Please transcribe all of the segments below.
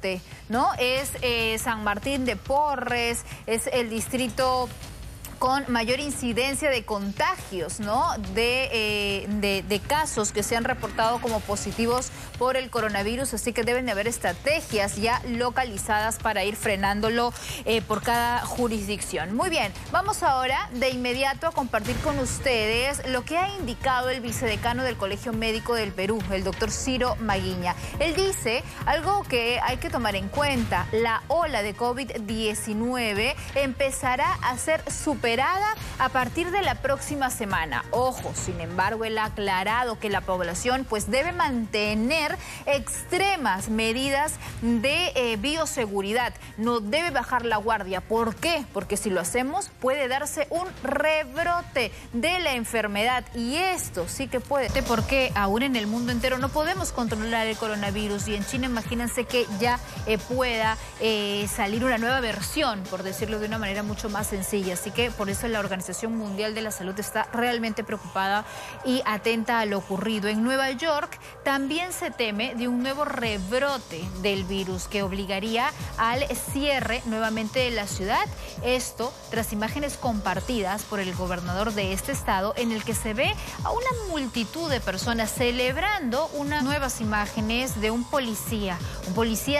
norte, ¿no? Es San Martín de Porres, es el distrito con mayor incidencia de contagios, ¿no? De casos que se han reportado como positivos por el coronavirus, así que deben de haber estrategias ya localizadas para ir frenándolo por cada jurisdicción. Muy bien, vamos ahora de inmediato a compartir con ustedes lo que ha indicado el vicedecano del Colegio Médico del Perú, el doctor Ciro Maguiña. Él dice algo que hay que tomar en cuenta: la ola de COVID-19 empezará a ser superada a partir de la próxima semana. Ojo, sin embargo, él ha aclarado que la población pues debe mantener extremas medidas de bioseguridad. No debe bajar la guardia. ¿Por qué? Porque si lo hacemos puede darse un rebrote de la enfermedad, y esto sí que puede, porque aún en el mundo entero no podemos controlar el coronavirus, y en China imagínense que ya pueda salir una nueva versión, por decirlo de una manera mucho más sencilla. Así que por eso la Organización Mundial de la Salud está realmente preocupada y atenta a lo ocurrido. En Nueva York también se teme de un nuevo rebrote del virus que obligaría al cierre nuevamente de la ciudad. Esto tras imágenes compartidas por el gobernador de este estado, en el que se ve a una multitud de personas celebrando unas nuevas imágenes de un policía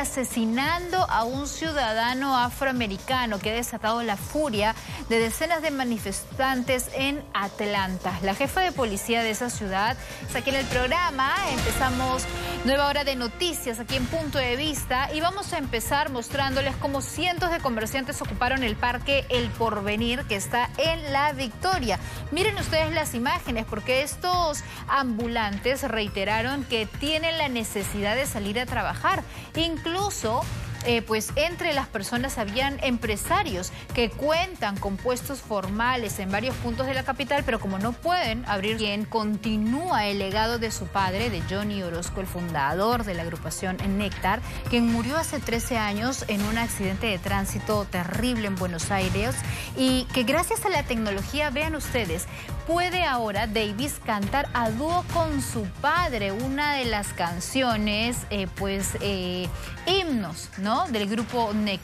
asesinando a un ciudadano afroamericano que ha desatado la furia de decenas de manifestantes en Atlanta. La jefa de policía de esa ciudad está aquí en el programa. Empezamos nueva hora de noticias aquí en Punto de Vista, y vamos a empezar mostrándoles cómo cientos de comerciantes ocuparon el parque El Porvenir, que está en La Victoria. Miren ustedes las imágenes, porque estos ambulantes reiteraron que tienen la necesidad de salir a trabajar. Incluso pues entre las personas habían empresarios que cuentan con puestos formales en varios puntos de la capital, pero como no pueden abrir, quien continúa el legado de su padre, de Johnny Orozco, el fundador de la agrupación Néctar, quien murió hace 13 años en un accidente de tránsito terrible en Buenos Aires, y que gracias a la tecnología, vean ustedes, puede ahora Davis cantar a dúo con su padre una de las canciones, himnos, ¿no?, del grupo Néctar.